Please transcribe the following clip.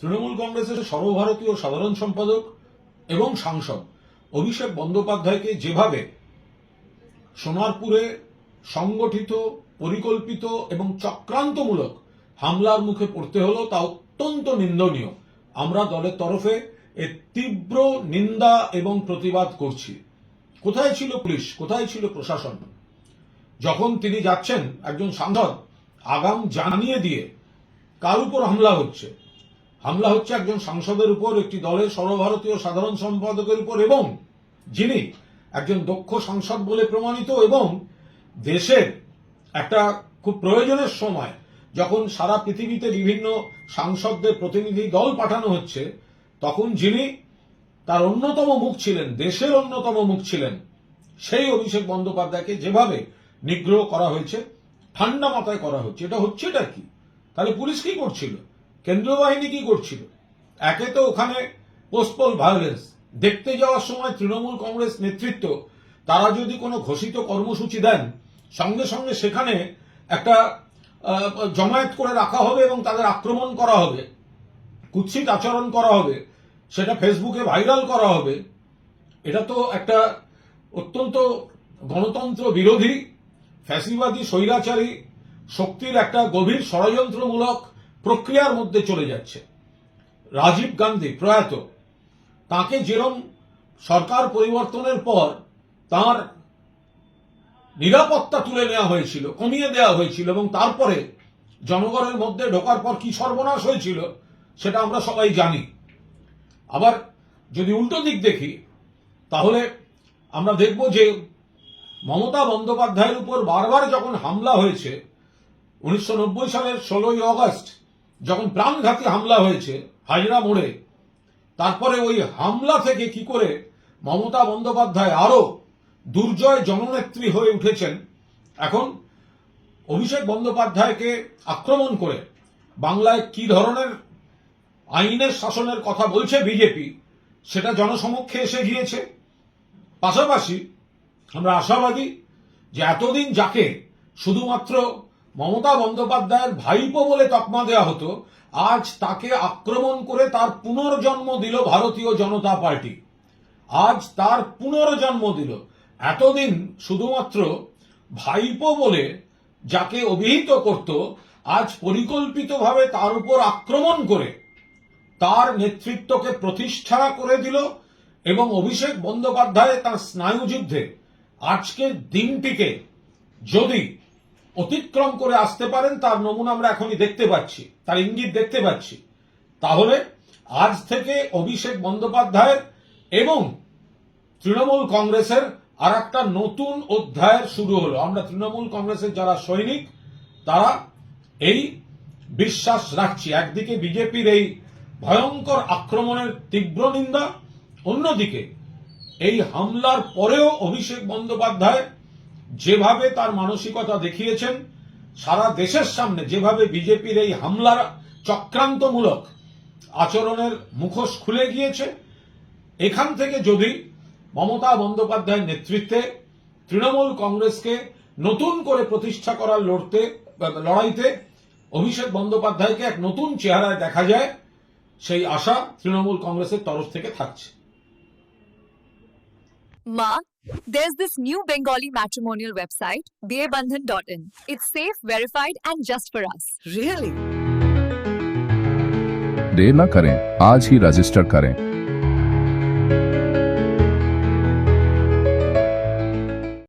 তৃণমূল কংগ্রেসের সর্বভারতীয় সাধারণ সম্পাদক এবং সাংসদ অভিষেক বন্দ্যোপাধ্যায়কে যেভাবে সোনারপুরে সংগঠিত, পরিকল্পিত এবং চক্রান্তমূলক হামলার মুখে পড়তে হলো তা অত্যন্ত নিন্দনীয়। আমরা দলের তরফে এর তীব্র নিন্দা এবং প্রতিবাদ করছি। কোথায় ছিল পুলিশ, কোথায় ছিল প্রশাসন? যখন তিনি যাচ্ছেন একজন সাংসদ আগাম জানিয়ে দিয়ে কার উপর হামলা হচ্ছে একজন সাংসদের উপর, একটি দলের সর্বভারতীয় সাধারণ সম্পাদকের উপর, এবং যিনি একজন দক্ষ সাংসদ বলে প্রমাণিত, এবং দেশের একটা খুব প্রয়োজনের সময় যখন সারা পৃথিবীতে বিভিন্ন সাংসদদের প্রতিনিধি দল পাঠানো হচ্ছে, তখন যিনি তার অন্যতম মুখ ছিলেন, দেশের অন্যতম মুখ ছিলেন, সেই অভিষেক বন্দ্যোপাধ্যায়কে যেভাবে নিগ্রহ করা হয়েছে, ঠান্ডা মাথায় করা হচ্ছে, এটা কি? তাহলে পুলিশ কি করছিল? কেন্দ্রীয় বাহিনী কি করছিল? একে তো ওখানে পোস্টপোল ভায়োলেন্স দেখতে যাওয়ার সময় তৃণমূল কংগ্রেস নেতৃত্ব তারা যদি কোনো ঘোষিত কর্মসূচি দেন, সঙ্গে সঙ্গে সেখানে একটা জমায়েত করে রাখা হবে এবং তাদের আক্রমণ করা হবে, কুৎসিত আচরণ করা হবে, সেটা ফেসবুকে ভাইরাল করা হবে। এটা তো একটা অত্যন্ত গণতন্ত্র বিরোধী, ফ্যাসিবাদী, স্বৈরাচারী শক্তির একটা গভীর ষড়যন্ত্রমূলক প্রক্রিয়ার মধ্যে চলে যাচ্ছে। রাজীব গান্ধী প্রয়াত, তাকে যেরকম সরকার পরিবর্তনের পর তার নিরাপত্তা তুলে নেওয়া হয়েছিল, কমিয়ে দেওয়া হয়েছিল, এবং তারপরে জনগণের মধ্যে ঢোকার পর কি সর্বনাশ হয়েছিল সেটা আমরা সবাই জানি। আবার যদি উল্টো দিক দেখি, তাহলে আমরা দেখব যে মমতা বন্দ্যোপাধ্যায়ের উপর বারবার যখন হামলা হয়েছে, 1990 সালের 16ই আগস্ট যখন প্রাণঘাতী হামলা হয়েছে হাজরা মোড়ে, তারপরে ওই হামলা থেকে কি করে মমতা বন্দ্যোপাধ্যায় আরো দুর্জয় জননেত্রী হয়ে উঠেছেন, এখন অভিষেক বন্দ্যোপাধ্যায়কে আক্রমণ করে বাংলায় কি ধরনের আইনের শাসনের কথা বলছে বিজেপি, সেটা জনসমক্ষে এসে গিয়েছে। পাশাপাশি আমরা আশাবাদী যে এতদিন যাকে শুধুমাত্র মমতা বন্দ্যোপাধ্যায়ের ভাইপো বলে তকমা দেওয়া হতো, আজ তাকে আক্রমণ করে তার পুনর্জন্ম দিল ভারতীয় জনতা পার্টি। আজ তার পুনর্জন্ম দিল। এতদিন শুধুমাত্র ভাইপো বলে যাকে অভিহিত করত, আজ পরিকল্পিতভাবে তার উপর আক্রমণ করে তার নেতৃত্বকে প্রতিষ্ঠা করে দিল। এবং অভিষেক বন্দ্যোপাধ্যায় তার স্নায়ুযুদ্ধে আজকের দিনটিকে যদি অতিক্রম করে আসতে পারেন, তার নমুনা আমরা এখনই দেখতে পাচ্ছি, তার ইঙ্গিত দেখতে পাচ্ছি। তাহলে আজ থেকে অভিষেক বন্দ্যোপাধ্যায়ের এবং তৃণমূল কংগ্রেসের আর একটা নতুন অধ্যায়ের শুরু হলো। আমরা তৃণমূল কংগ্রেসের যারা সৈনিক, তারা এই বিশ্বাস রাখছি, একদিকে বিজেপির এই ভয়ঙ্কর আক্রমণের তীব্র নিন্দা, অন্যদিকে এই হামলার পরেও অভিষেক বন্দ্যোপাধ্যায় যেভাবে তার মানসিকতা দেখিয়েছেন, সারা দেশের সামনে যেভাবে বিজেপির এই হামলার চক্রান্তমূলক আচরণের মুখোশ খুলে গিয়েছে, এখান থেকে যদি মমতা বন্দ্যোপাধ্যায়ের নেতৃত্বে তৃণমূল কংগ্রেসকে নতুন করে প্রতিষ্ঠা করার লড়াইতে অভিষেক বন্দ্যোপাধ্যায়কে এক নতুন চেহারায় দেখা যায়, সেই আশা তৃণমূল কংগ্রেসের তরফ থেকে থাকছে। Ma, there's this new Bengali matrimonial website, BABandhan.in. It's safe, verified, and just for us. Really? देर न करें, आज ही रजिस्टर करें।